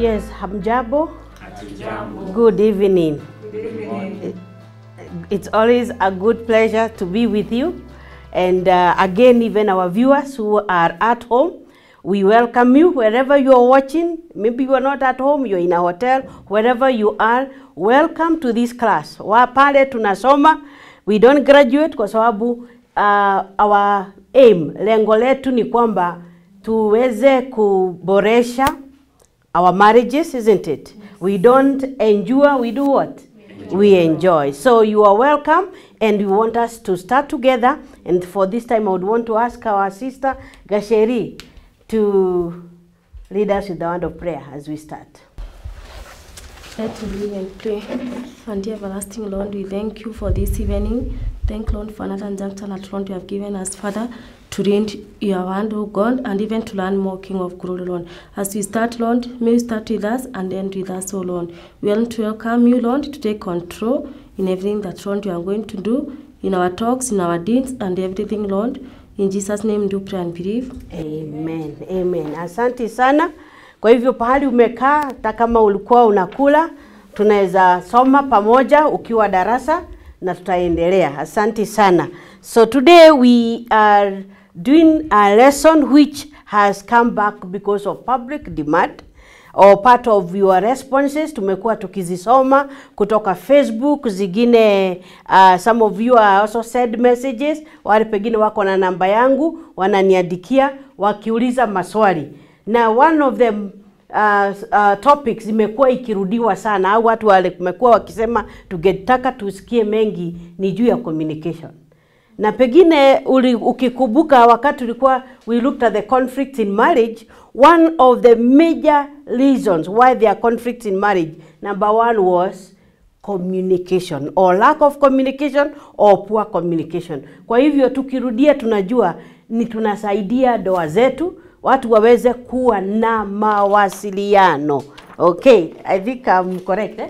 Yes, hamjambo. Good evening. It's always a good pleasure to be with you. And again, even our viewers who are at home, we welcome you wherever you are watching. Maybe you are not at home, you're in a hotel, wherever you are, welcome to this class. Pale tunasoma, we don't graduate kwa sababu our aim, lengo letu ni kwamba tuweze kuboresha our marriages, isn't it? We don't endure, we do what? We enjoy. So you are welcome, and we want us to start together. And for this time, I would want to ask our sister GACOHI to lead us with the word of prayer as we start. Let's read and pray. And dear everlasting Lord, we thank you for this evening. Thank Lord for another junction at Lord you have given us, Father, to read your word, O God, and even to learn more, King of glory, Lord. As we start, Lord, may you start with us and end with us, O Lord. We want to welcome you, Lord, to take control in everything that, Lord, you are going to do, in our talks, in our deeds, and everything, Lord. In Jesus' name, do pray and believe. Amen. Amen. Asante sana. Kwa hivyo pahali umekaa, hata kama ulikuwa unakula, tunaweza soma pamoja ukiwa darasa na tutaendelea. Asante sana. So today we are doing a lesson which has come back because of public demand or part of your responses. Tumekuwa tukizisoma kutoka Facebook, zingine some of you are also send messages, wale pengine wako na namba yangu wananiandikia wakiuliza maswali. Na one of them topics imekuwa ikirudiwa sana, au watu wale kumekuwa wakisema tungetaka tusikie mengi ni juu ya communication. Na pengine ukikumbuka wakati ulikuwa we looked at the conflicts in marriage, one of the major reasons why there are conflicts in marriage, number one was communication, or lack of communication, or poor communication. Kwa hivyo tukirudia tunajua ni tunasaidia ndoa zetu watu waweze kuwa na mawasiliano. Okay, I think I'm correct, eh?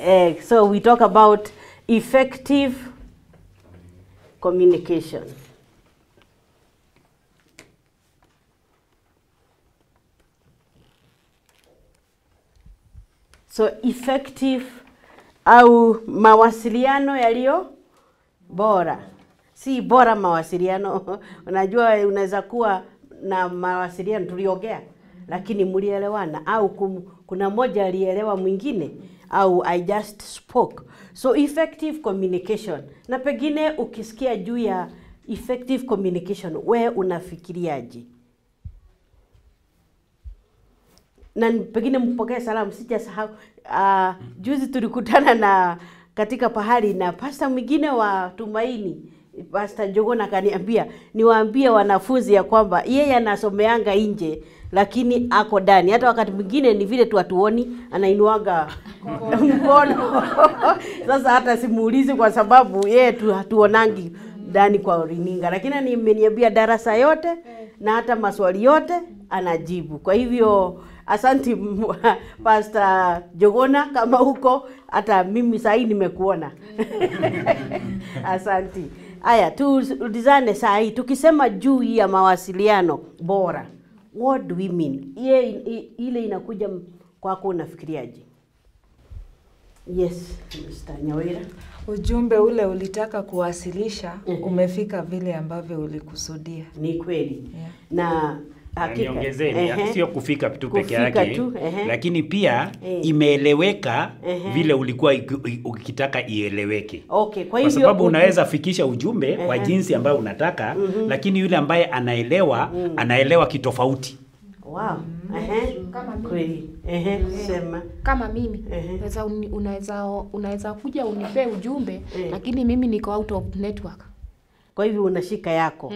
Yes. So we talk about effective communication. So effective au mawasiliano yaliyo bora. Si bora mawasiliano. Unajua unaweza kuwa na mawasiliano tuliongea lakini mlielewana, au kuna moja alielewa mwingine, au I just spoke. So effective communication. Na pengine ukisikia juu ya effective communication, wewe unafikiriaje? Na pengine mpokee salamu, sijasahau juzi tulikutana na katika pahali na pastor mwingine wa Tumaini, Pastor Jogona akaniambia niwaambie wanafunzi ya kwamba yeye anasomeanga nje lakini ako ndani. Hata wakati mwingine ni vile tu atuoni anainuaga mkono. Sasa hata simuulizi kwa sababu yeye tu hatuonangi ndani kwa runinga, lakini nimeniambia darasa yote na hata maswali yote anajibu. Kwa hivyo asante Pastor Jogona, kama huko hata mimi sasa nimekuona. Asante. Aya, tulizane saa hii tukisema juu ya mawasiliano bora. What do we mean? Ile inakuja kwako unafikiriaje? Yes, Mr. Nyawira. Ujumbe ule ulitaka kuwasilisha umefika vile ambavyo ulikusudia. Ni kweli. Yeah. Na hakika niongezeni, sio kufika tu peke yake, lakini pia imeeleweka vile ulikuwa ukitaka ieleweke. Okay, kwa sababu unaweza fikisha ujumbe kwa jinsi ambayo unataka, lakini yule ambaye anaelewa anaelewa kitofauti. Wow. Kama mimi. Sema. Kama mimi. Unaweza kuja unipe ujumbe, lakini mimi niko out of network. Kwa hivyo unashika yako.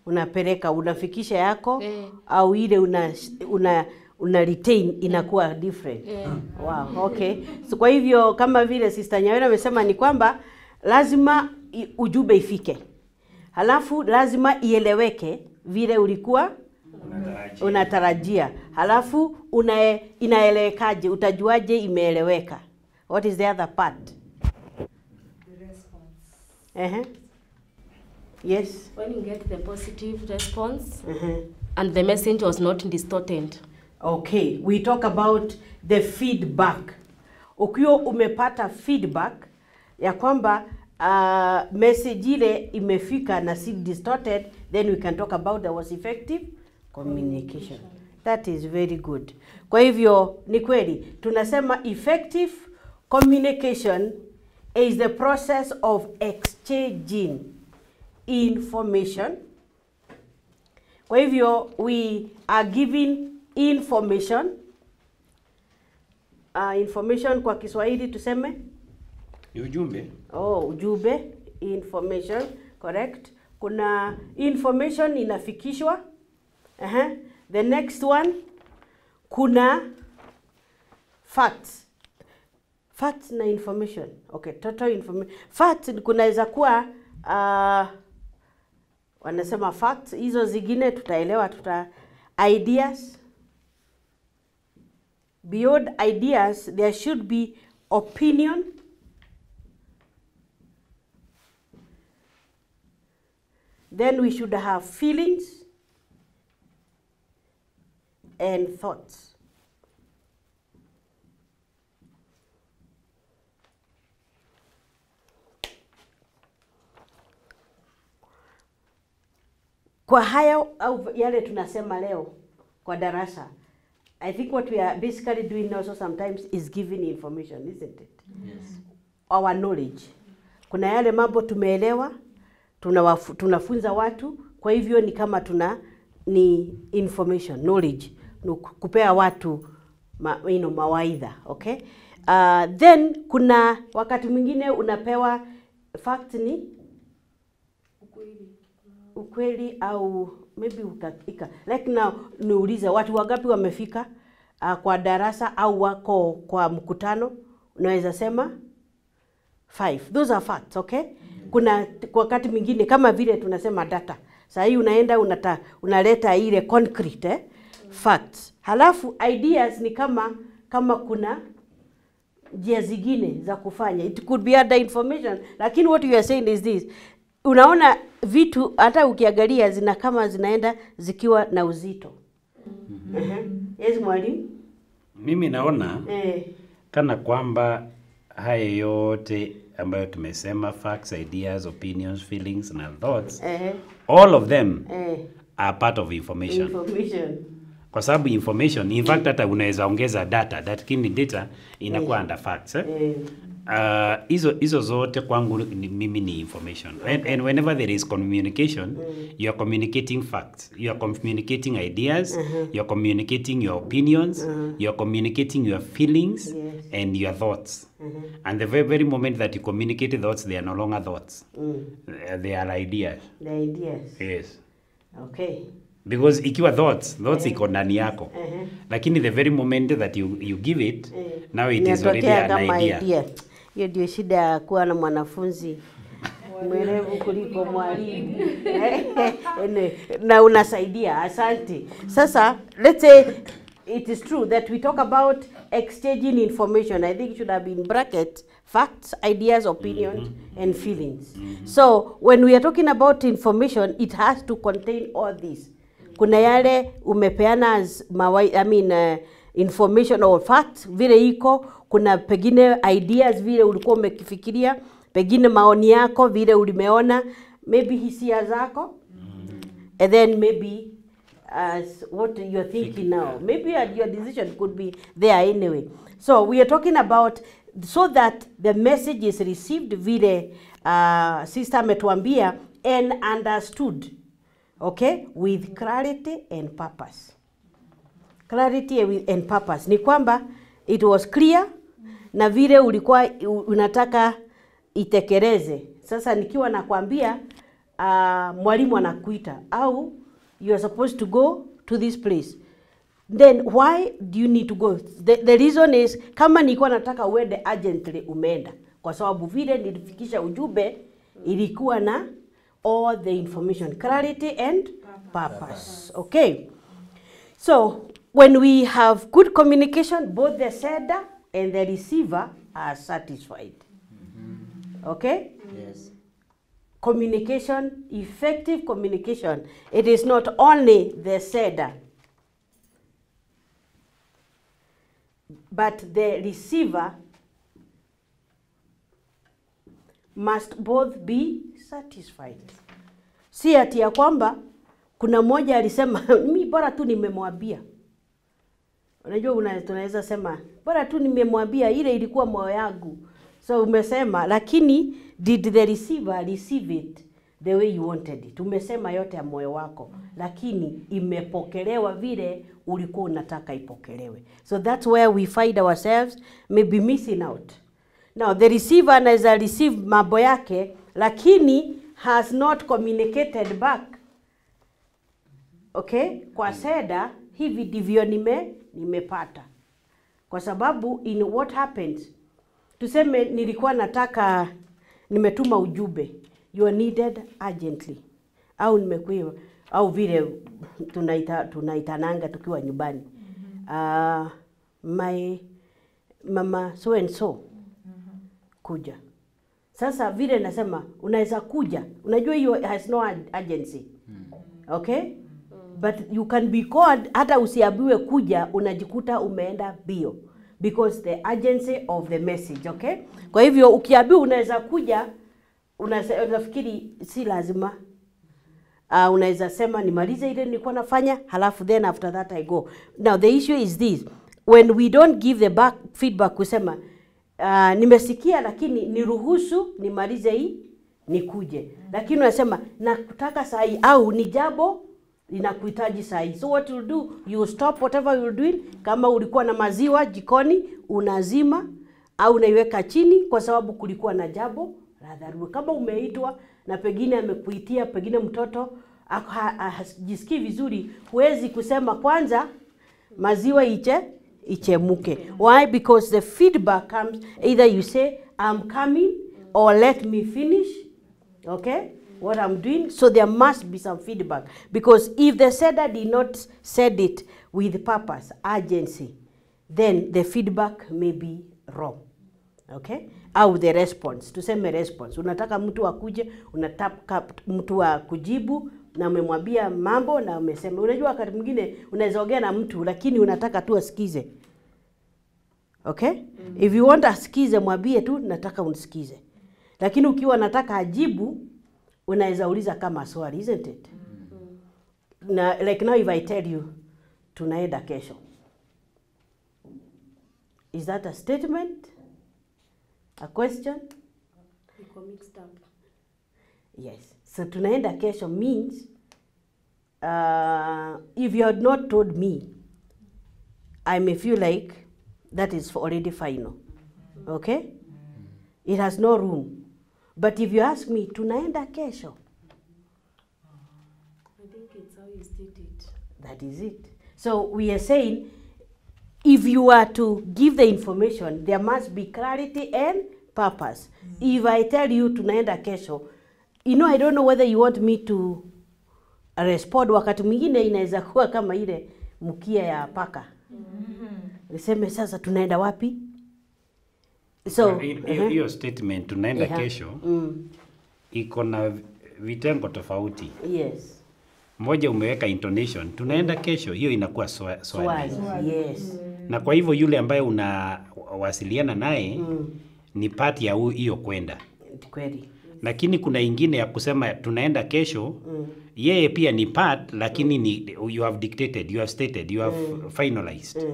Unapeleka, unafikisha yako, au ile una retain inakuwa different. Wow, okay. So kwa hivyo kama vile Sister Nyawira amesema ni kwamba lazima ujumbe ifike. Halafu lazima ieleweke vile ulikuwa unatarajia. Halafu inaelewekaje? Utajuaje imeeleweka? What is the other part? The response. Yes. When you get the positive response and the message was not distorted. Okay, we talk about the feedback. Ukiwa umepata feedback ya kwamba message ile imefika na si distorted, then we can talk about there was effective communication. That is very good. Kwa hivyo ni kweli tunasema effective communication is the process of exchanging information. Kwa hivyo we are giving information. Information kwa Kiswahili tuseme ujumbe. Oh, ujumbe, information, correct. Kuna information inafikishwa. The next one, kuna facts. Facts na information. Okay, total information. Facts kunaweza kuwa wanasema facts, hizo zingine tutaelewa, ideas. Beyond ideas, there should be opinion. Then we should have feelings and thoughts. Kwa haya au yale tunasema leo kwa darasa, I think what we are basically doing also sometimes is giving information, isn't it? Yes. Our knowledge. Kuna yale mambo tumeelewa, tunafunza watu, kwa hivyo ni kama ni information, knowledge, kupea watu mawaidha, okay? Then kuna wakati mwingine unapewa fact ni ukweli au maybe uhakika. Like now niulize watu wangapi wamefika kwa darasa au wako kwa mkutano, unaweza sema 5. Those are facts, okay? Kuna wakati mwingine kama vile tunasema data. Sasa hii unaenda unaleta ile concrete facts. Halafu ideas ni kama kuna njia zingine za kufanya. It could be other information, lakini what you are saying is this. Unaona vitu hata ukiangalia zinaenda zikiwa na uzito. Yes, mwalimu? Mimi naona kana kwamba haya yote ambayo tumesema, facts, ideas, opinions, feelings na thoughts, all of them are part of information. Kwa sababu information, in fact hata unaweza ongeza data, lakini data inakuwa under facts. Hizo zote kwangu mimi ni information. And whenever there is communication, you are communicating facts, you are communicating ideas, you are communicating your opinions, you are communicating your feelings and your thoughts. And the very moment that you communicate thoughts, they are no longer thoughts. They are ideas. The ideas. Yes. Okay. Because ikiwa thoughts iko ndani yako. Lakini the very moment that you give it, now it is already an idea. Hiyo ndio shida ya kuwa na mwanafunzi mwerevu kuliko mwalimu. Na unasaidia, asante. Sasa, let's say it is true that we talk about exchanging information. I think it should have been brackets, facts, ideas, opinions, and feelings. So, when we are talking about information, it has to contain all these. Kuna yale umepeana as information or facts vile iko, kuna pengine ideas vile ulikuwa umekifikiria, pengine maoni yako vile ulimeona, maybe hisia zako, and then maybe as what you are thinking now. Maybe your decision could be there anyway. So we are talking about so that the message is received vile sister ametuambia and understood, okay, with clarity and purpose. Clarity and purpose ni kwamba it was clear na vile ulikuwa unataka itekeleze. Sasa nikiwa nakwambia mwalimu anakuita au you are supposed to go to this place, then why do you need to go? The reason is kama nilikuwa nataka uende urgently, umeenda kwa sababu vile nilifikisha ujumbe ilikuwa na all the information, clarity and purpose. Okay, so when we have good communication, both the sender and the receiver are satisfied. Okay? Yes. Communication, effective communication. It is not only the sender but the receiver must both be satisfied. Si ati ya kwamba kuna mmoja alisema mimi bora tu nimemwambia. Unajua tunaweza sema bora tu nimemwambia, ile ilikuwa moyo yangu. So umesema, lakini did the receiver receive it the way you wanted it? Umesema yote ya moyo wako, lakini imepokelewa vile ulikuwa unataka ipokelewe. So that's where we find ourselves maybe missing out. Now the receiver anaweza receive mambo yake, lakini has not communicated back. Okay? Kwa senda, hivi ndivyo nimepata. Kwa sababu in what happens, tuseme nilikuwa nataka, nimetuma ujumbe, you are needed urgently. Au nimekuwa, au vile tunaitananga tukiwa nyumbani. My mama so and so kuja. Sasa vile nasema unaweza kuja. Unajua hiyo has no urgency. Okay? But you can be called, hata usiambiwe kuja, unajikuta umeenda bio, because the urgency of the message. Okay? Kwa hivyo ukiambiwa unaweza kuja, unafikiri si lazima. Unaweza sema nimalize ile nilikuwa nafanya, halafu then after that I go. Now the issue is this: when we don't give the feedback, kusema nimesikia lakini niruhusu nimalize hii nikuje. Lakini unasema nakutaka saa hii, au ni jambo linakuhitaji saa hii. So what you do, you stop whatever you're doing. Kama ulikuwa na maziwa jikoni, unazima au unaiweka chini kwa sababu kulikuwa na jambo la dharura. Kama umeitwa na pengine amekuitia, pengine mtoto hajisikii vizuri, huwezi kusema kwanza maziwa ichemuke. Why? Because the feedback comes, either you say I'm coming or let me finish, okay, what I'm doing. So there must be some feedback, because if the sender did not said it with purpose, urgency, then the feedback may be wrong. Okay? Au the response, tuseme response. Unataka mtu akuje, unataka mtu akujibu, na umemwambia mambo na umesema. Unajua wakati mwingine unaweza ongea na mtu lakini unataka tu asikize. Okay? If you want asikize, mwambie tu nataka unisikize. Lakini ukiwa nataka ajibu, unaweza uliza kama swali, isn't it? Na like now if I tell you tunaenda kesho, is that a statement? A question? Mixed up. Yes. So tunaenda kesho means if you had not told me, I may feel like that is already final. Okay? It has no room. But if you ask me, tunaenda kesho, I think it's how you state it. that is it. So we are saying, if you are to give the information, there must be clarity and purpose. If I tell you tunaenda kesho, you know, I don't know whether you want me to respond. Wakati mwingine inaweza kuwa kama ile mkia ya paka. Niseme sasa tunaenda wapi? So hiyo statement tunaenda kesho iko na vitengo tofauti. Yes. Moja umeweka intonation, tunaenda kesho, hiyo inakuwa swali. Yes. Na kwa hivyo yule ambaye unawasiliana naye ni part ya hiyo kwenda. Kweli. Lakini kuna ingine ya kusema tunaenda kesho, yeye pia ni part, lakini ni you have dictated, you have stated, you have finalized.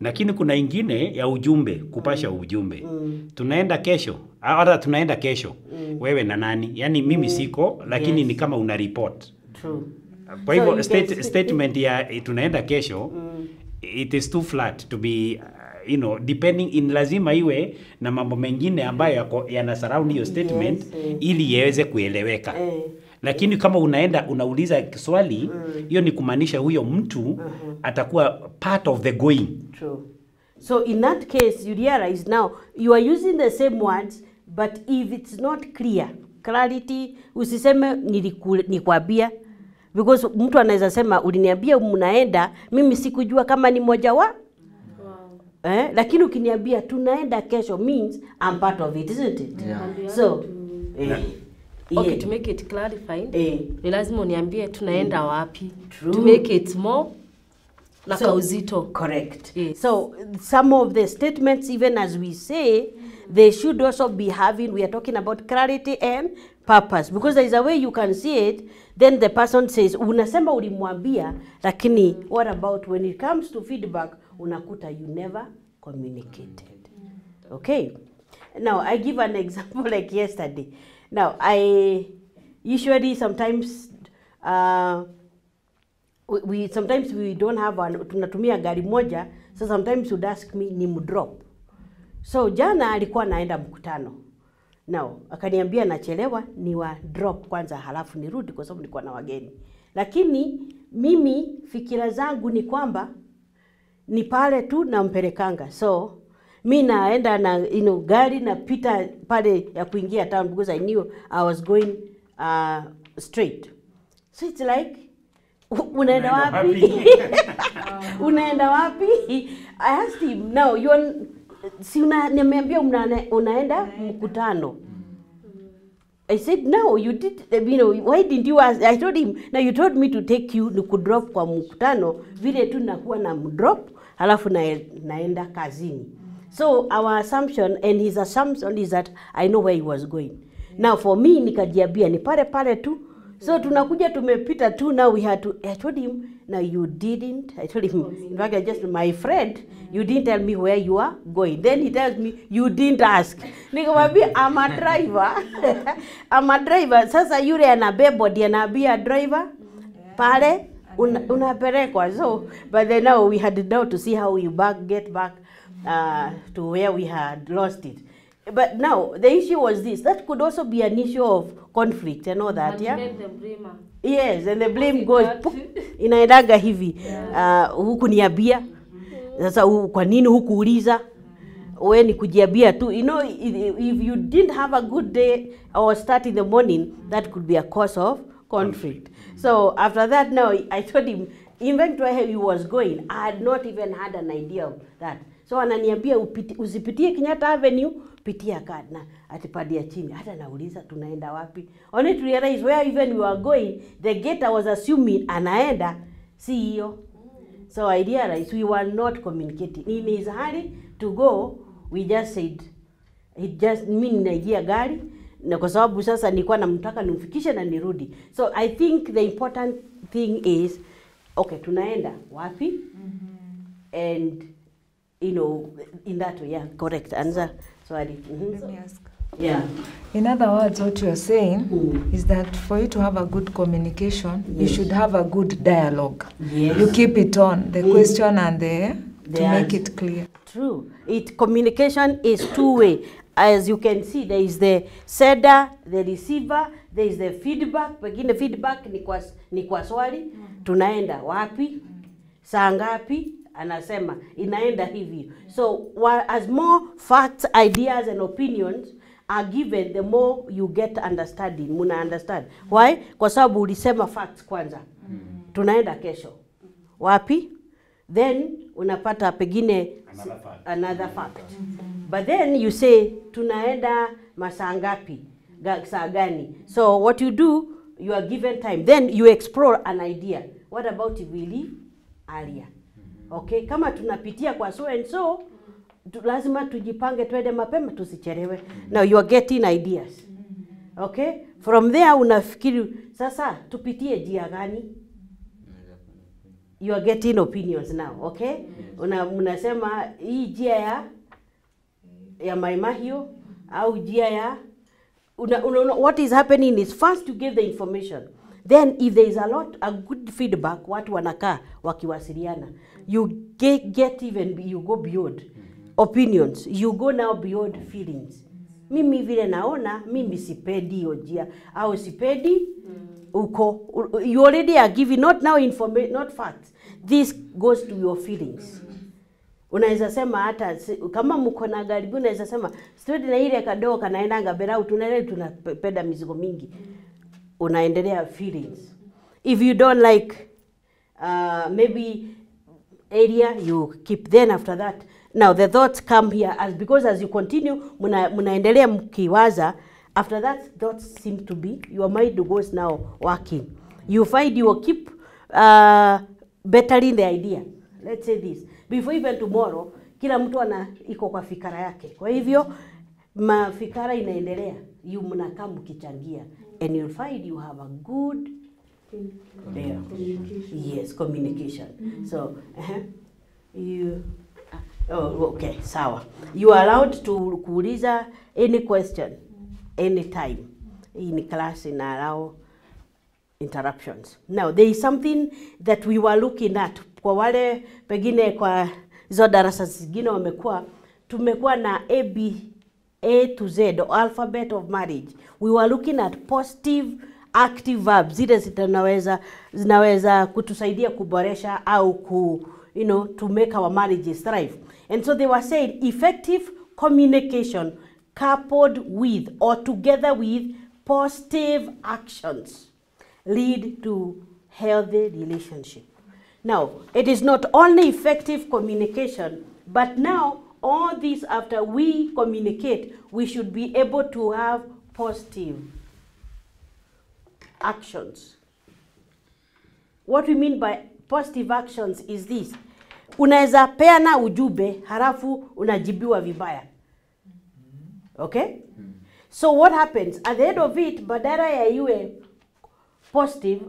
Lakini kuna ingine ya ujumbe, kupasha ujumbe. Tunaenda kesho, hata tunaenda kesho. Wewe na nani? Yaani mimi siko, lakini ni kama una report. True. Kwa hivyo statement ya tunaenda kesho, it is too flat to be you know, depending in, lazima iwe na mambo mengine ambayo yana surround hiyo statement ili yaweze kueleweka. Lakini kama unauliza swali, hiyo ni kumaanisha huyo mtu atakuwa part of the going. True. So in that case, you realize now you are using the same words, but if it's not clear, clarity, usiseme nilikwambia, because mtu anaweza sema uliniambia mnaenda, mimi sikujua kama ni moja wa. Lakini ukiniambia tunaenda kesho means I'm part of it, isn't it? Yeah. So okay, to make it clarified, ni lazima uniambie tunaenda wapi. True. To make it more Na kauzito. Correct. Yes. So some of the statements, even as we say, they should also be having, we are talking about clarity and purpose. Because there is a way you can see it, then the person says, unasema ulimwambia, lakini what about when it comes to feedback, unakuta you never communicated. Okay? Now, I give an example like yesterday. Now, I usually sometimes, sometimes we don't have tunatumia gari moja, so sometimes you'd ask me ni mdrop. So jana alikuwa naenda mkutano. Now, akaniambia nachelewa ni wa drop kwanza halafu nirudi kwa sababu nilikuwa na wageni. Lakini mimi fikira zangu ni kwamba ni pale tu nampelekanga. So mi naenda na gari na pita pale ya kuingia town because I knew I was going straight. So it's like unaenda wapi? Unaenda wapi? I asked him, now si nimeambia unaenda mkutano. I said, no, you did, why didn't you ask? I told him, now you told me to take you, nikudrop kwa mkutano, vile tu nakuwa na mdrop, halafu naenda kazini. So our assumption, and his assumption is that I know where he was going. Now for me, nikajiambia, ni pale tu. So tunakuja tumepita tu, now we had to, I told him, now you didn't, I told him, in fact, I just, my friend, you didn't tell me where you are going. Then he tells me, you didn't ask. Nikamwambia, I'm a driver. I'm a driver. Sasa yule anabebwa ndiye anaambia driver, pale, unapelekwa. So, but then now we had now to see how we get back to where we had lost it. But now, the issue was this. That could also be an issue of conflict and all that, yeah? Yes, and the blame goes, inaendaga hivi, huku niambia, sasa kwa nini hukuuliza, we ni kujiambia tu. You know, if you didn't have a good day or start in the morning, that could be a cause of conflict. So after that, now, I told him, even where he was going, I had not even had an idea of that. So ananiambia usipitie Kenyatta Avenue, pitia Kadna, atipadia chini. Hata nauliza tunaenda wapi. Only to realize where even we were going, the gate I was assuming anaenda, si hiyo. So I realized we were not communicating. In his hurry to go, we just said, mimi ninaingia gari, na kwa sababu sasa nilikuwa namtaka nimfikishe na nirudi. So I think the important thing is, okay, tunaenda wapi? And in that way, yeah, correct answer. Sorry. Let me ask. Yeah. In other words, what you're saying is that for you to have a good communication, you should have a good dialogue. Yes. You keep it on, the question and to make it clear. True. Communication is two-way. As you can see, there is the sender, the receiver, there is the feedback. Pengine feedback ni kwa swali, tunaenda wapi, saa ngapi, anasema inaenda hivi. So as more facts, ideas and opinions are given, the more you get understanding. Muna understand. Why? Kwa sababu ulisema facts kwanza. Tunaenda kesho. Wapi? Then unapata pengine another fact. But then you say tunaenda masaa ngapi? Saa gani? So what you do, you are given time. Then you explore an idea. What about if we leave earlier? Okay, kama tunapitia kwa so and so, lazima tujipange twende mapema tusichelewe. Now you are getting ideas. Okay? From there unafikiri sasa tupitie njia gani? You are getting opinions now, okay? Unasema hii njia ya Maimahio au njia ya what is happening is first you give the information. Then if there is a good feedback, watu wanakaa wakiwasiliana. You get even, you go beyond opinions. You go now beyond feelings. Mimi vile naona, mimi sipendi hiyo njia au sipendi uko. You already are giving not now information, not facts. This goes to your feelings. Unaweza sema hata kama mko na gari, unaweza sema straight na ile kadogo kanaendanga berau tunapenda mizigo mingi. Unaendelea feelings. If you don't like maybe area, you keep. Then after that, now the thoughts come here because as you continue munaendelea mkiwaza. After that, thoughts seem to be, your mind goes now working. You find you will keep bettering the idea. let's say this, before even tomorrow, kila mtu iko kwa fikara yake. Kwa hivyo, mafikara inaendelea, mnakaa mkichangia, and you'll find you have a good communication. So, okay, sawa. You are allowed to kuuliza any question, anytime. In class, in allow interruptions. Now, there is something that we were looking at. Kwa wale pengine kwa hizo darasa zingine tumekuwa na A to Z, or alphabet of marriage. We were looking at positive active verbs, zile zinaweza kutusaidia kuboresha au to make our marriages thrive. And so they were saying effective communication coupled with or together with positive actions lead to healthy relationship. Now, it is not only effective communication, but now all this, after we communicate, we should be able to have positive actions. What we mean by positive actions is this. Unaweza peana ujumbe halafu unajibiwa vibaya. Okay? So what happens at the end of it, badala ya iwe positive,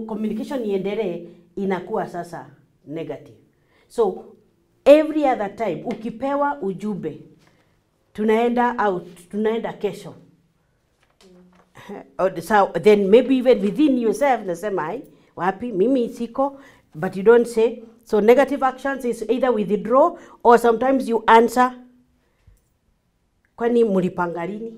communication iendelee, inakuwa sasa negative. So every other time ukipewa ujumbe, tunaenda out, tunaenda kesho. So then maybe even within yourself nasema wapi mimi siko, but you don't say. So negative actions is either withdraw or sometimes you answer, kwani mulipanga lini?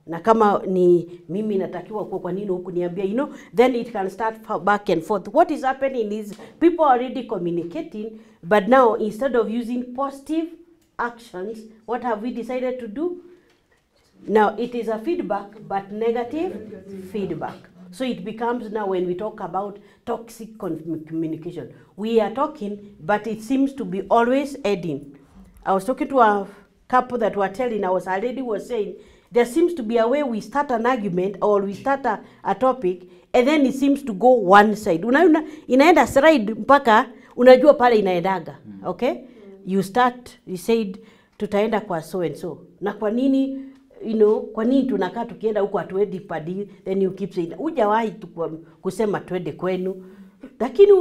Na kama ni mimi natakiwa kwa nini huku niambia, then it can start back and forth. What is happening is people are already communicating, but now instead of using positive actions, what have we decided to do? Now it is a feedback, but negative feedback. So it becomes now, when we talk about toxic communication, we are talking, but it seems to be always adding. I was talking to a couple that were telling, a lady was saying, there seems to be a way we start an argument or we start a topic, and then it seems to go one side. Inaenda side mpaka unajua pale inaendaga. Okay? You said tutaenda kwa so and so. Na kwa nini, kwa nini tunakaa tukienda huko hatuendi padi, then you keep saying, hujawahi kusema twende kwenu. Lakini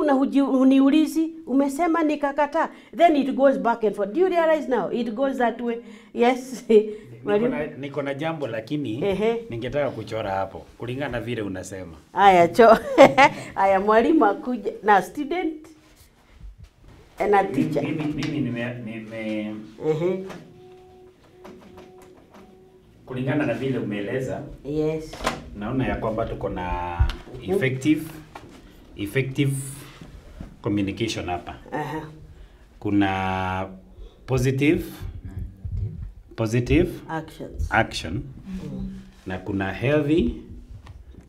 uniulizi, umesema nikakataa. Then it goes back and forth. Do you realize now? It goes that way. Yes. Niko na jambo lakini ningetaka kuchora hapo kulingana vile unasema. Aya mwalimu akuja na student and a teacher. Mimi kulingana na vile umeeleza. Yes. Naona ya kwamba tuko na effective communication hapa. Kuna positive action na kuna healthy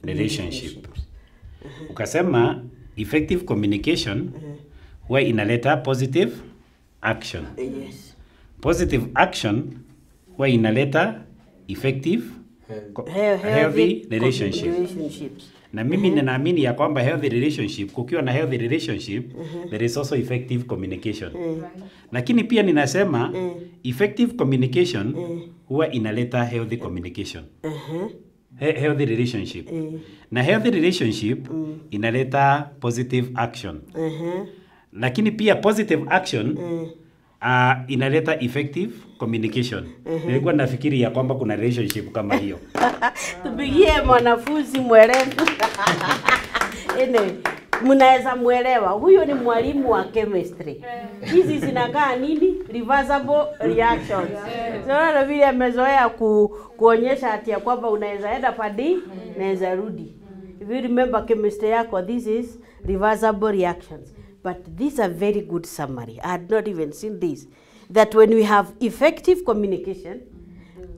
relationship. Ukasema effective communication huwa inaleta positive action. Yes. Positive action huwa inaleta effective healthy relationships. Na mimi ninaamini ya kwamba healthy relationship, kukiwa na healthy relationship, there is also effective communication. Lakini pia ninasema effective communication huwa inaleta healthy communication. Healthy relationship. Na healthy relationship inaleta positive action. Lakini pia positive action inaleta effective communication. Nilikuwa nafikiri ya kwamba kuna relationship kama hiyo. Tupigie mwanafunzi mwelevu. Mnaweza muelewa. Huyo ni mwalimu wa chemistry. Hizi zinakaa nini? Reversible reactions. Sasa vile amezoea kuonyesha ati ya kwamba unaweza enda padi, unaweza rudi. If you remember chemistry yako, this is reversible reactions. But this is a very good summary. I had not even seen this. That when we have effective communication,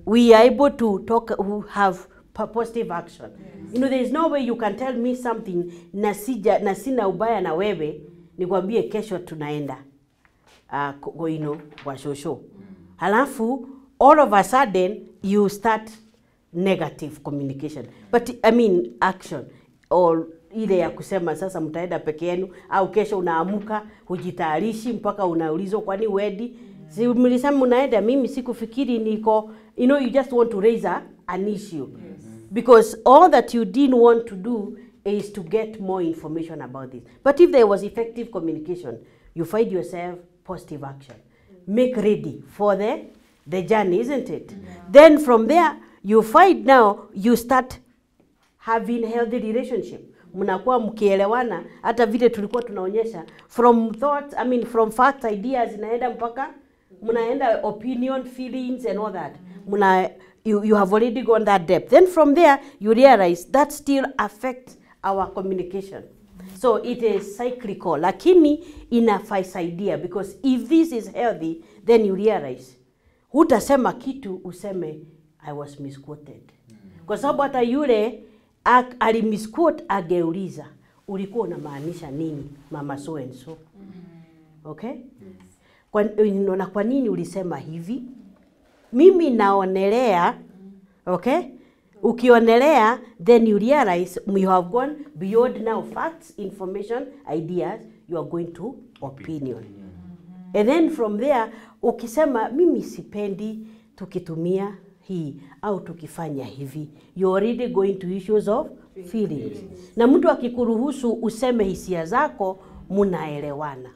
we are able to have positive action. There is no way you can tell me something na sina ubaya na wewe, nikwambie kesho tunaenda kwa shosho. Halafu all of a sudden you start negative communication. But action or ile ya kusema sasa mtaenda peke yenu, au kesho unaamuka hujitayarishi mpaka unaulizwa kwani wedi. Si mlisema mnaenda, mimi sikufikiri niko, you know, you just want to raise an issue. Because all that you didn't want to do is to get more information about this. But if there was effective communication, you find yourself positive action. Make ready for the journey, isn't it? Then from there, you find now, you start having healthy relationship. Mnakuwa mkielewana, hata vile tulikuwa tunaonyesha, from thoughts, I mean from facts, ideas, inaenda mpaka, mnaenda opinion, feelings and all that. You have already gone that depth. Then from there, you realize that still affects our communication. So it is cyclical, lakini inafasaidia, because if this is healthy, then you realize, hutasema kitu useme, I was misquoted. Kwa sababu hata yule alimisquote ageuliza, ulikuwa unamaanisha nini mama so and so? Okay? Kwa nini ulisema hivi? Mimi naonelea, okay? Ukionelea, then you realize you have gone beyond now facts, information, ideas, you are going to opinion. And then from there, ukisema mimi sipendi tukitumia hii au tukifanya hivi, you're already going to issues of feelings. Na mtu akikuruhusu useme hisia zako, munaelewana.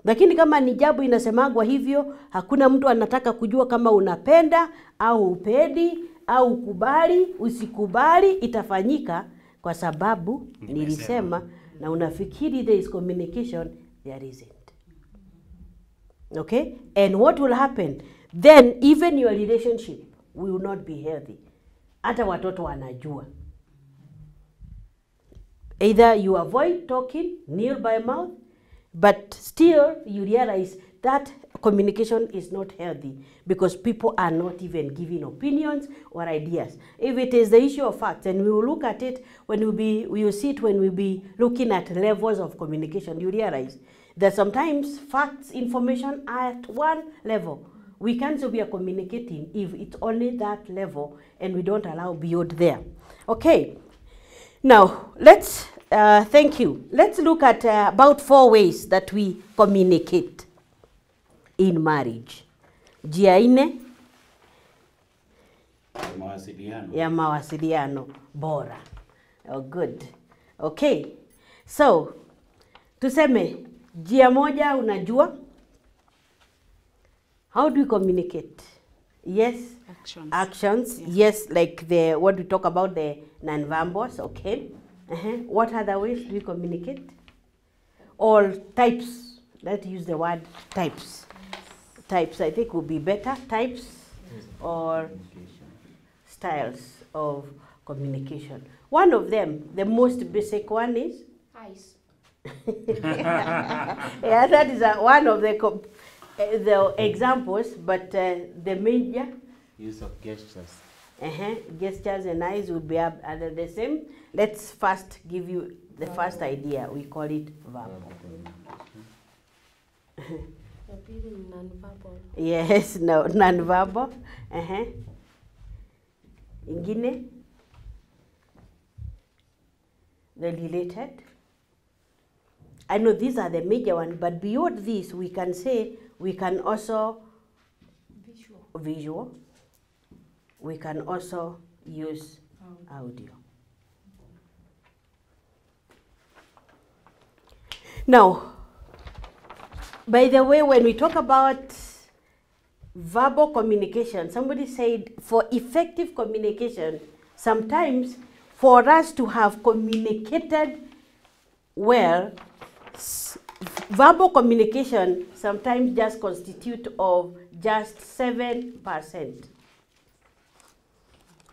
Lakini kama ni jambo inasemagwa hivyo, hakuna mtu anataka kujua kama unapenda au upendi au kubali, usikubali, itafanyika kwa sababu nilisema, na unafikiri there is communication, there isn't. Okay? And what will happen? Then even your relationship will not be healthy. Hata watoto wanajua. Either you avoid talking, kneel by mouth, but still you realize that communication is not healthy because people are not even giving opinions or ideas. If it is the issue of facts, and we will look at it when we will see it when we be looking at levels of communication, you realize that sometimes facts, information are at one level. We can't be communicating if it's only that level and we don't allow beyond there. Okay, now let's, thank you. Let's look at about 4 ways that we communicate in marriage. Njia 4 ya mawasiliano bora. Oh, good. Okay, so tuseme njia moja unajua. How do we communicate? Yes. Actions. Yes, like the what we talk about, the non-verbals. Okay. What other ways do we communicate? Or types. Let's use the word types. Types, I think, would be better. Types or styles of communication. One of them, the most basic one is Eyes. yeah, that is one of the examples, but the major use of gestures. Gestures and eyes would be under the same. Let's first give you the first idea. We call it verbal. Non-verbal. Yes, no, non-verbal. Ingine, the related. I know these are the major ones, but beyond this, we can say we can also visual. We can also use audio. Now, by the way, when we talk about verbal communication, somebody said for effective communication, sometimes for us to have communicated well, verbal communication sometimes just constitute of just 7%.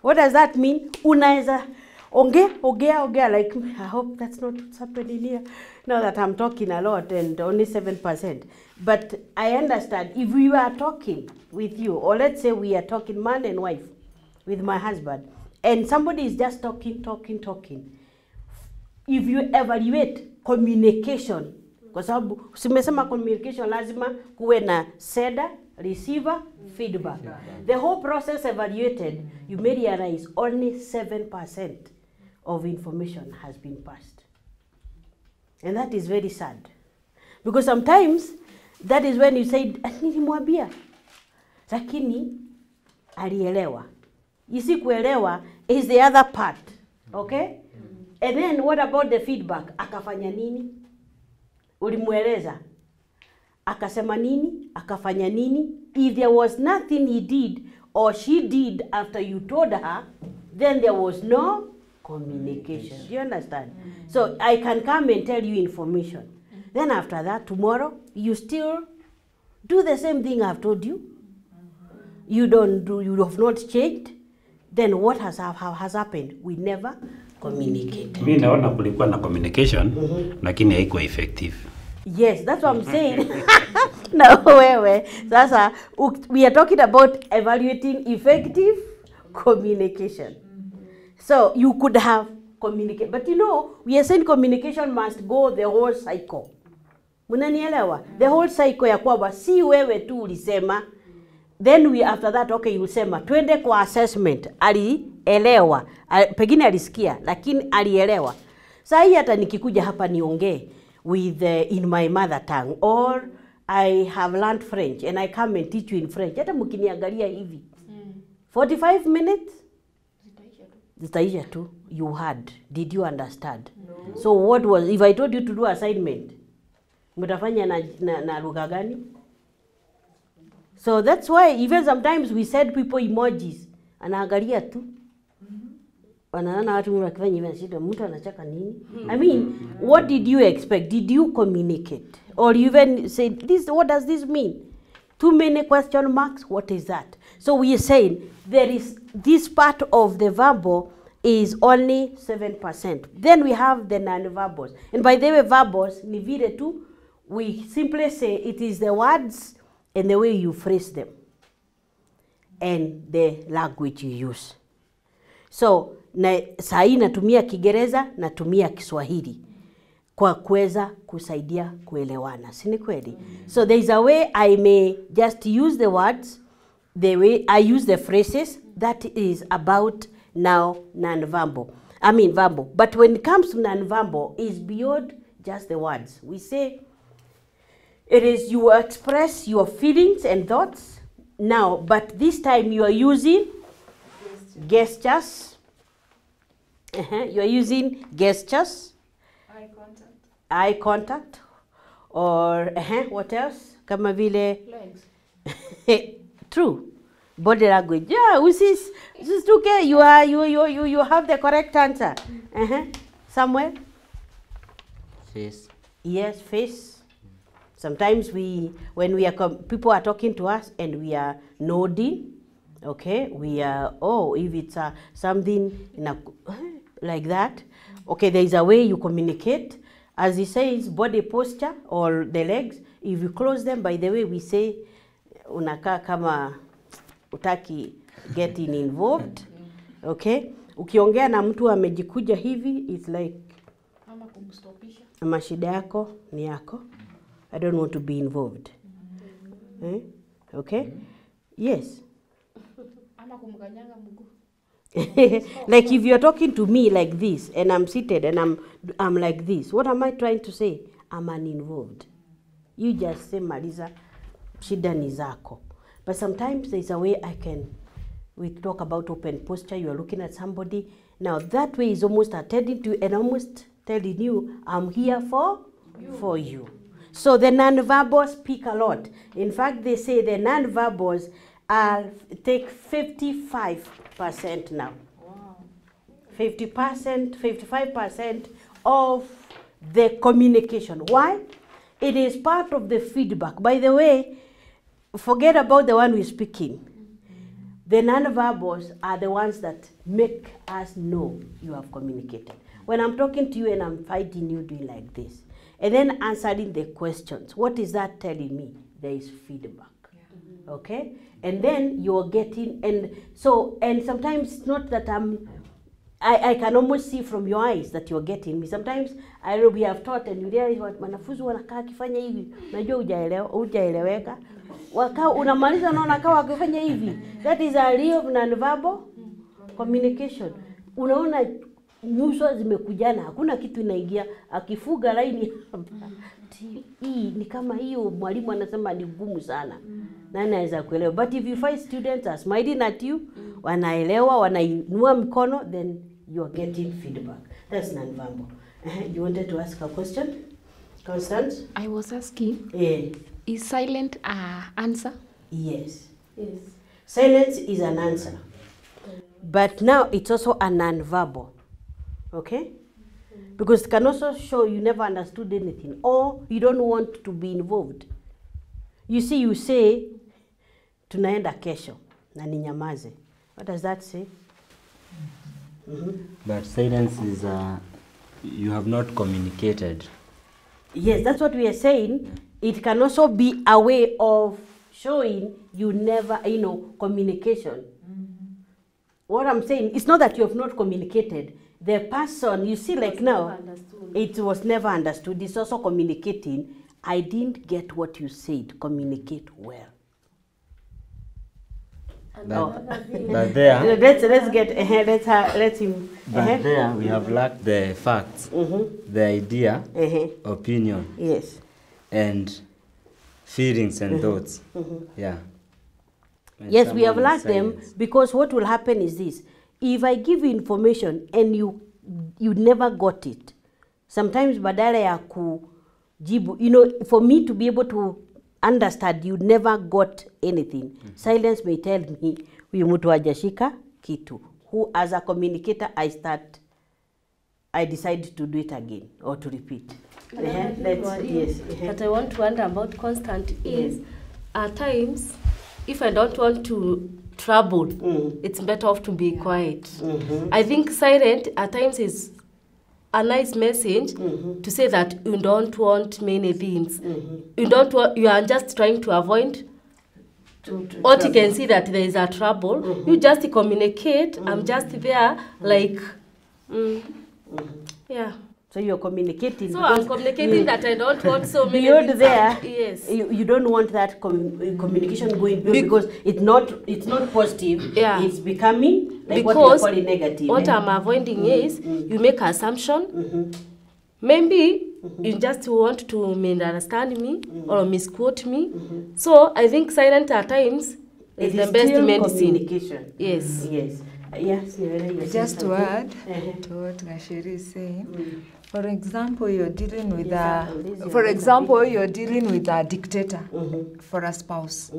What does that mean? Unaweza ongea, like, I hope that's not what's happening here. Now that I'm talking a lot and only 7%. But I understand if we were talking with you, or let's say we are talking man and wife with my husband, and somebody is just talking. If you evaluate communication, kwa sababu simesema communication lazima kuwe na sender, receiver, feedback. The whole process evaluated, you may realize only 7% of information has been passed. And that is very sad. Because sometimes, that is when you say, nilimwambia, lakini alielewa. Isi kuelewa is the other part, okay? And then what about the feedback? Akafanya nini? Ulimueleza. Akasema nini? Akafanya nini? If there was nothing he did or she did after you told her, then there was no communication. Do you understand? So I can come and tell you information. Then after that, tomorrow, you still do the same thing I've told you. You have not changed. Then what has happened? We never communicate. Mimi naona kulikuwa na communication, lakini haikuwa effective. Yes, that's what I'm saying. No, wewe. Sasa, we are talking about evaluating effective communication. So, you could have communicated. But you know, we are saying communication must go the whole cycle. Munanielewa? The whole cycle ya kwamba si wewe tu ulisema. Then we after that, okay, you sema, twende kwa assessment. Alielewa. Pengine alisikia, lakini alielewa. Sasa hii hata nikikuja hapa niongee with in my mother tongue, or I have learned French and I come and teach you in French. Hata mkiniangalia hivi. 45 minutes? Zitaisha tu. You heard. Did you understand? No. So what was, if I told you to do assignment, mtafanya na lugha gani? So that's why even sometimes we send people emojis. Anaangalia tu. Wanaona watu wakifanya hivi shida, mtu anacheka nini? I mean, what did you expect? Did you communicate? Or you even say, what does this mean? Too many question marks, what is that? So we are saying, there is this part of the verbal is only 7%. Then we have the non-verbals. And by the way, verbals, ni vile tu, we simply say it is the words and the way you phrase them. And the language you use. So, sahi natumia Kiingereza, natumia Kiswahili kwa kuweza kusaidia kuelewana. Si ni kweli? So there is a way I may just use the words, the way I use the phrases, that is about now non-verbal. I mean verbal. But when it comes to non-verbal, it's beyond just the words. We say it is you express your feelings and thoughts now, but this time you are using gestures. You are using gestures, eye contact, or what else? Kama vile legs. True. Body language. Yeah, this is okay. You have the correct answer. Somewhere. Face. Yes, face. Sometimes when people are talking to us and we are nodding. Okay, we are, if it's something like that, okay, there is a way you communicate. As he says, body posture or the legs, if you close them, by the way, we say, unakaa kama utaki getting involved. Okay, ukiongea na mtu amejikuja hivi, it's like, ama shida yako ni yako. I don't want to be involved. Okay, yes. Like if you're talking to me like this and I'm seated and I'm like this, what am I trying to say? I'm uninvolved. You just say Marisa, shida ni zako. But sometimes there's a way we talk about open posture, you are looking at somebody. Now that way is almost attending to you and almost telling you, I'm here for you. So the non-verbals speak a lot. In fact, they say the non-verbals take 55% now. Wow. 50%, 55% of the communication. Why? It is part of the feedback. By the way, forget about the one who is speaking. The non-verbals are the ones that make us know you have communicated. When I'm talking to you and I'm fighting you doing like this, and then answering the questions, what is that telling me? There is feedback. Okay? And then you're getting, and sometimes it's not that I can almost see from your eyes that you're getting me. Sometimes we have taught and you realize what wanafunzi wanakaa kifanya hivi, najua hujaeleweka. Waka unamaliza unaona kama wakifanya hivi. That is a real non-verbal communication. Unaona nyuso zimekujana, hakuna kitu inaingia. Akifuga laini hii ni kama hiyo mwalimu anasema ni ngumu sana. Na anaweza kuelewa. But if you find students are smiling at you, wanaelewa, wanainua mikono, then you are getting feedback. That's non-verbal. You wanted to ask a question? Constance? I was asking, Yeah. is silent an answer? Yes. Yes. Silence is an answer. But now it's also a non-verbal. Okay? Because it can also show you never understood anything or you don't want to be involved. You see, you say, tunaenda kesho, na ninyamaze. What does that say? But silence is you have not communicated. Yes, that's what we are saying. It can also be a way of showing you never, communication. What I'm saying, it's not that you have not communicated. The person, you see, like now, it was never understood. It's also communicating. I didn't get what you said. Communicate well. But there, let's him. but there we have lacked the facts, the idea, opinion, Yes. and feelings and thoughts. Yeah. When Yes, we have someone is lacked them silent. because what will happen is this. If I give you information and you never got it, sometimes badala ya kujibu, for me to be able to understand, you never got anything. Silence may tell me, huyu mtu hajashika kitu. Who, as a communicator, I decide to do it again or to repeat. Yes. But I want to wonder about constant is, at times, if I don't want to trouble, it's better off to be quiet. I think silent at times is a nice message to say that you don't want many things. You are just trying to avoid what you can see that there is a trouble. You just communicate. I'm just there like, yeah. So you're communicating. So I'm communicating that I don't want so many beyond things. there, Yes. you don't want that communication going beyond because it's not positive. Yeah. It's becoming like what Because we call negative. what I'm avoiding is you make assumption. Maybe you just want to misunderstand me or misquote me. So I think silent at times is the best still medicine. Communication. Yes. Yes. Yes. Just to add to what Gashiri is saying, for example, you're dealing with you're dealing with a dictator for a spouse.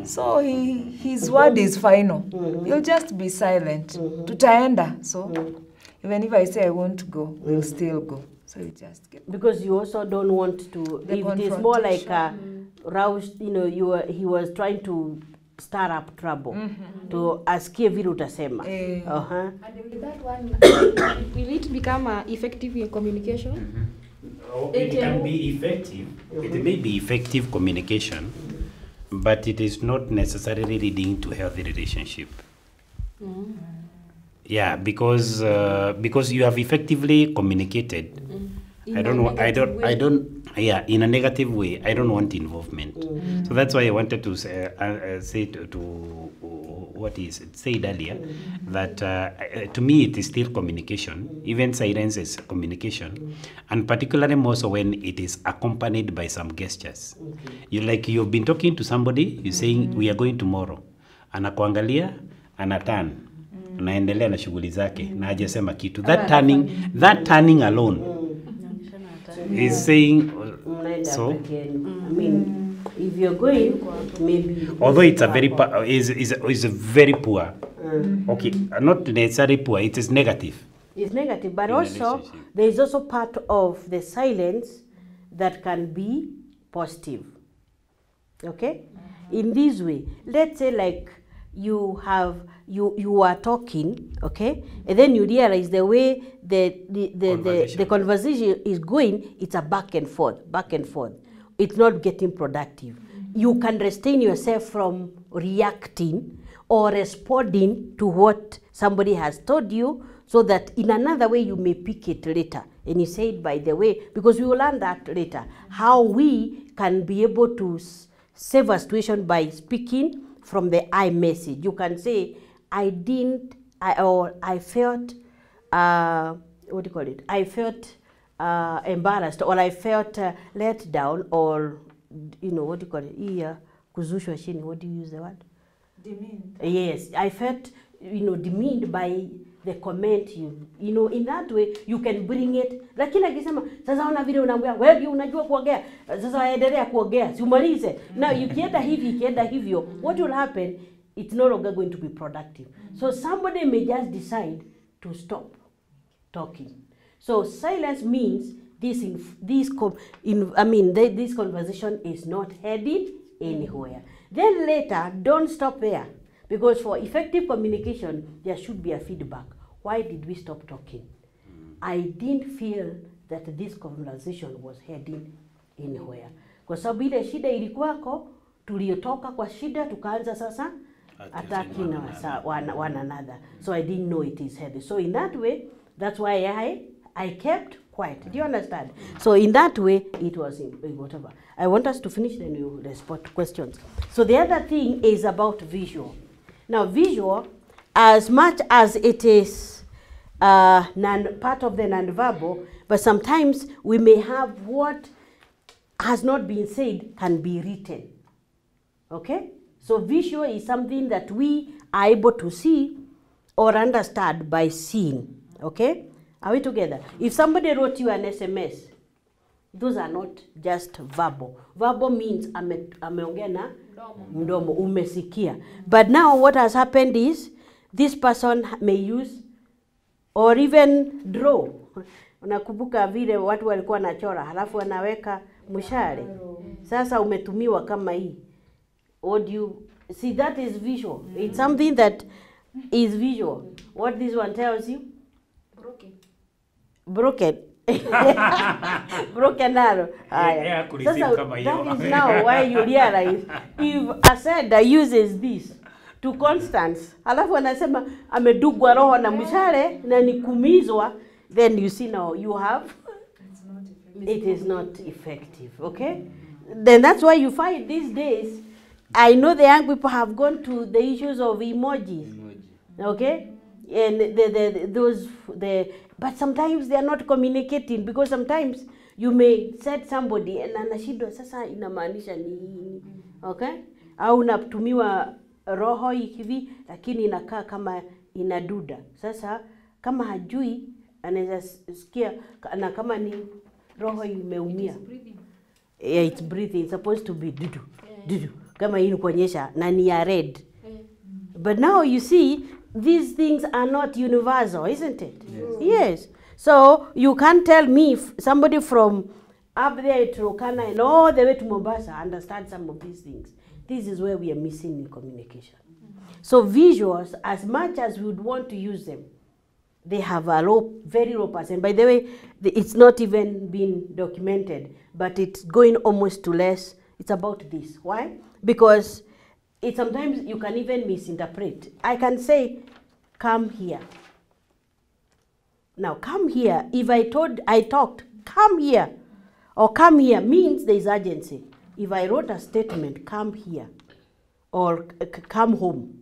So his word is final. You'll just be silent. Tutaenda. So even if I say I won't go, we'll still go. So you just get. Because you also don't want to. If it is more like a roused, he was trying to stir up trouble to asikie vile utasema. And with that one, will it become effective in communication? It can be effective. It may be effective communication, but it is not necessarily leading to healthy relationship. Yeah, because you have effectively communicated. I don't. Yeah, in a negative way. I don't want involvement. So that's why I wanted to say to what is said earlier that to me it is still communication. Even silence is communication, and particularly more so when it is accompanied by some gestures. You've been talking to somebody, you're saying we are going tomorrow, anakuangalia, anatan. Naendelea na shughuli zake na hajasema kitu. That turning alone is saying so. I mean, if you're going, maybe. Although it's a very is a very poor. Okay, not necessarily poor. It is negative. It's negative, but also there is also part of the silence that can be positive. Okay, in this way, let's say like you are talking, okay, and then you realize the way the conversation is going, it's a back and forth. It's not getting productive. You can restrain yourself from reacting or responding to what somebody has told you, so that in another way you may pick it later. And you say it by the way, because we will learn that later, how we can be able to save a situation by speaking from the I message. You can say, I felt what do you call it? I felt embarrassed, or I felt let down, or what do you call it? Kuzushwa chini. What do you use the word? Demeaned. Yes, I felt demeaned by the comment. In that way you can bring it. Lakini akisema sasa una vile unaambia wewe unajua kuongea, sasa endelea kuongea, si umalize. Now ikienda hivyo, what will happen? It's no longer going to be productive. So somebody may just decide to stop talking. So silence means this conversation is not heading anywhere. Then later, don't stop there, because for effective communication, there should be a feedback. Why did we stop talking? I didn't feel that this conversation was heading anywhere. Kwa sababu ile shida ilikuwako, tuliotoka kwa shida tukaanza sasa attacking one another. So I didn't know it is heavy. So in that way, that's why I kept quiet. Do you understand? So in that way, it was whatever. I want us to finish, then you respond to questions. So the other thing is about visual. Now visual, as much as it is part of the non-verbal, but sometimes we may have what has not been said can be written. Okay? So visual is something that we are able to see or understand by seeing. Okay? Are we together? If somebody wrote you an SMS, those are not just verbal. Verbal means ameongea na mdomo, umesikia. But now what has happened is this person may use or even draw. Unakumbuka vile watu walikuwa nachora halafu wanaweka mshale. Sasa umetumiwa kama hii. What do you see? That is visual. It's something that is visual. What this one tells you? Broken. Broken arrow. Sasa, that is now why you realize if a sender uses this to Constance, halafu anasema amedugwa roho na mshale na ni kumizwa, then you see now you have it is not effective. Okay? Then that's why you find these days, I know the young people have gone to the issues of emojis. Okay? And but sometimes they are not communicating, because sometimes you may set somebody and anashindwa sasa inamaanisha nini. Okay? Au unatumiwa roho hivi lakini inakaa kama inaduda. Sasa kama hajui anaweza sikia na kama ni roho imeumia. Yeah, it's breathing. It's supposed to be dudu. Dudu. Kama hii kuonyesha na ni ya red. But now you see, these things are not universal, isn't it? Yes. So you can't tell me somebody from up there to Turkana and all the way to Mombasa understand some of these things. This is where we are missing in communication. So visuals, as much as we would want to use them, they have a very low percent. By the way, it's not even been documented, but it's going almost to less. It's about this. Why? Because sometimes you can even misinterpret. I can say, come here. Now, come here. If I talked, come here, or come here means there is urgency. If I wrote a statement, come here, or come home,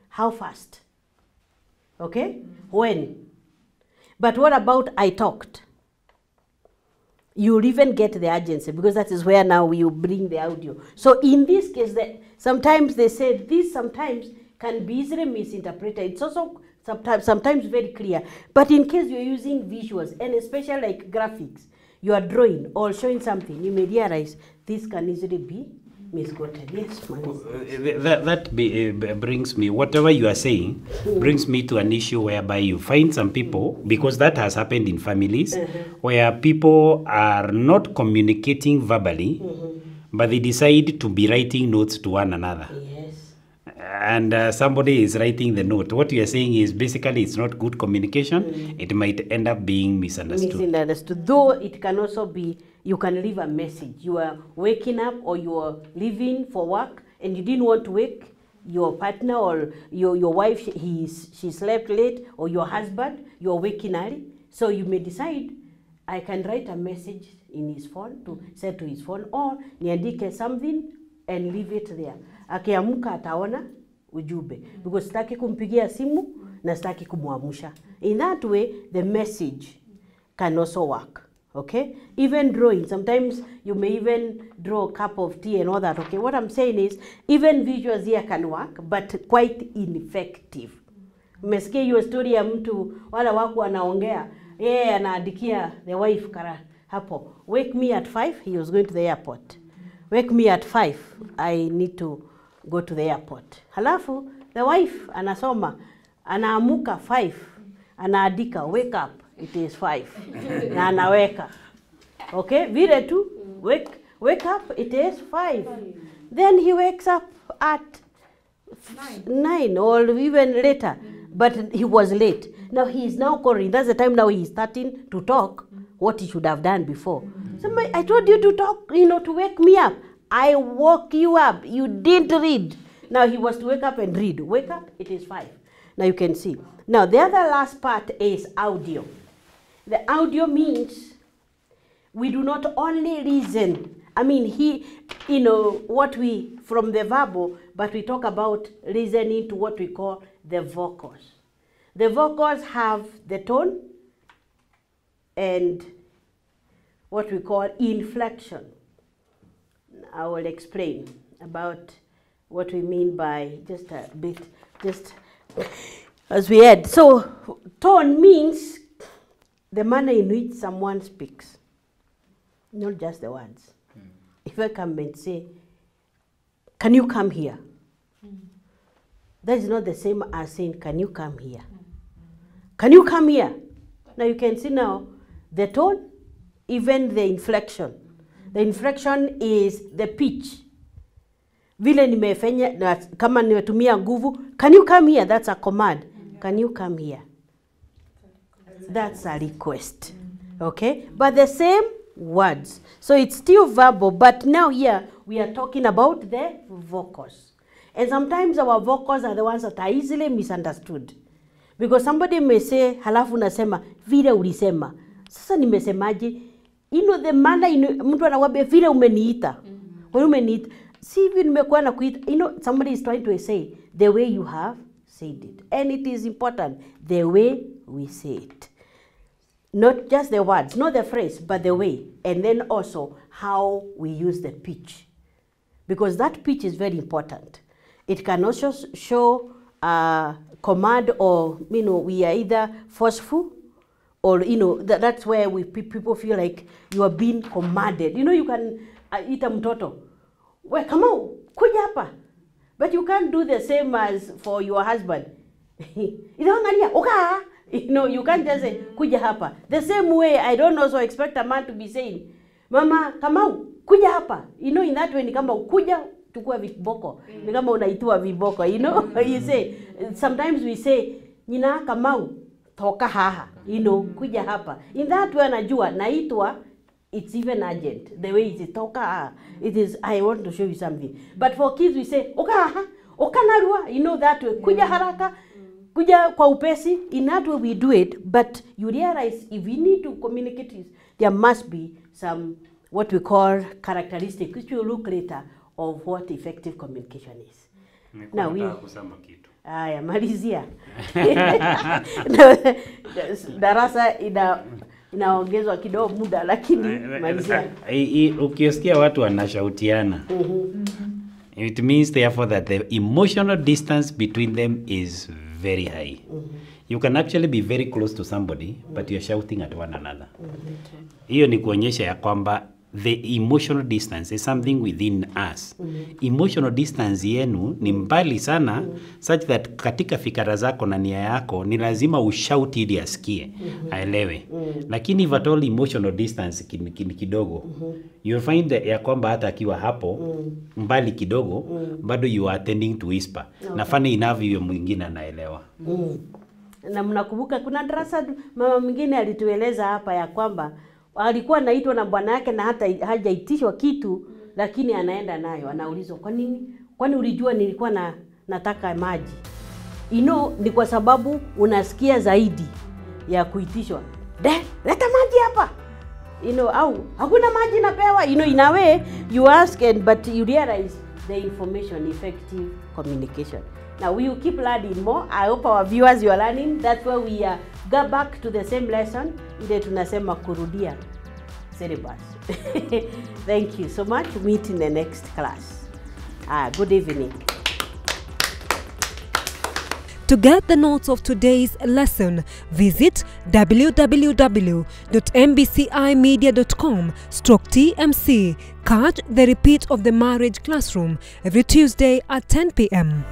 how fast? Okay? When? But what about I talked? You'll even get the urgency, because that is where now you bring the audio. So in this case, sometimes they say this sometimes can be easily misinterpreted. It's also sometimes very clear. But in case you're using visuals, and especially like graphics, you are drawing or showing something, you may realize this can easily be misquoted. Yes, that brings me, whatever you are saying, brings me to an issue whereby you find some people, because that has happened in families, where people are not communicating verbally, but they decide to be writing notes to one another. Yes. And somebody is writing the note. What you are saying is basically it's not good communication. It might end up being misunderstood. Though it can also be, you can leave a message. You are waking up or you are leaving for work and you didn't want to wake your partner or your wife, she slept late, or your husband, you're waking early. So you may decide, I can write a message in his phone, to send to his phone, or niandike something and leave it there. Akiamka ataona ujumbe, because sitaki kumpigia simu na sitaki kumwamusha. In that way, the message can also work. Okay? Even drawing, sometimes you may even draw a cup of tea and all that. Okay? What I'm saying is, even visuals here can work, but quite ineffective. Umesikia hiyo story ya mtu wala waku wanaongea, yeye anaandikia the wife kara hapo, wake me at 5, he was going to the airport. Wake me at 5, I need to go to the airport. Halafu the wife anasoma, anaamuka 5, anaandika wake up, it is 5. Na anaweka. Okay, vile tu wake up, it is 5. Then he wakes up at 9 or even later, but he was late. Now he is now calling. That's the time now he is starting to talk what he should have done before. Somebody, I told you to talk, to wake me up. I woke you up. You didn't read. Now he was to wake up and read. Wake up, it is 5. Now you can see. Now the other last part is audio. The audio means we do not only listen. I mean, what we, from the verbal, but we talk about listening to what we call the vocals. The vocals have the tone and what we call inflection. I will explain about what we mean by just a bit, just as we had. So, tone means the manner in which someone speaks, not just the words. If I come and say, can you come here? That is not the same as saying, can you come here? Can you come here? Now you can see now the tone, even the inflection. The inflection is the pitch. Vile nimefanya, kama nimetumia nguvu, can you come here? That's a command. Can you come here? That's a request. Okay? But the same words. So it's still verbal, but now here we are talking about the vocals. And sometimes our vocals are the ones that are easily misunderstood. Because somebody may say, halafu nasema, vile ulisema. Sasa nimesemaje? The manner, mtu anawaambia vile umeniita. Kwa umeniita. Si hivi nimekuwa na kuita. Somebody is trying to say, the way you have said it. And it is important, the way we say it. Not just the words, not the phrase, but the way. And then also how we use the pitch. Because that pitch is very important. It can also show command or, we are either forceful or, that's where people feel like you are being commanded. You can ita mtoto. We, come on, kuja hapa. But you can't do the same as for your husband. You can't just say, kuja hapa. The same way, I don't also expect a man to be saying, Mama, Kamau, kuja hapa. In that way, ni kama kuja, tukua viboko. Ni kama unaitua viboko, You say, sometimes we say, Nina Kamau, toka haha. Kuja hapa. In that way, najua, naitwa, it's even urgent. The way it's toka haha. It is, I want to show you something. But for kids, we say, oka haha, oka narua. That way, kuja haraka. Kuja kwa upesi, in that way we do it, but you realize if we need to communicate this, there must be some, what we call characteristics, which we'll look later, of what effective communication is. Now we... Aya, malizia. Darasa inaongezwa kidogo muda, lakini malizia. Ukisikia watu wanashautiana. It means therefore that the emotional distance between them is very high. You can actually be very close to somebody, but you're shouting at one another. Hiyo ni kuonyesha ya kwamba the emotional distance is something within us. Emotional distance yenu ni mbali sana, such that katika fikra zako na nia yako ni lazima ushout ili asikie, aelewe. Lakini if at all emotional distance kidogo, you'll find ya kwamba hata akiwa hapo mbali kidogo, bado you are tending to whisper. Na funny enough hiyo mwingine anaelewa. Na mnakumbuka kuna darasa mama mwingine alitueleza hapa ya kwamba alikuwa anaitwa na bwana yake na hata hajaitishwa kitu, lakini anaenda nayo. Anaulizwa, kwa nini? Kwani ulijua nilikuwa nataka maji? Ni kwa sababu unasikia zaidi ya kuitishwa. Leta maji hapa. Au hakuna maji napewa. In a way you ask but you realize the information, effective communication. Now we will keep learning more. I hope our viewers, you are learning. That's why we go back to the same lesson. Ile tunasema kurudia syllabus. Thank you so much. Meet in the next class. Good evening. To get the notes of today's lesson, visit www.mbcimedia.com/TMC. Catch the repeat of the marriage classroom every Tuesday at 10 p.m.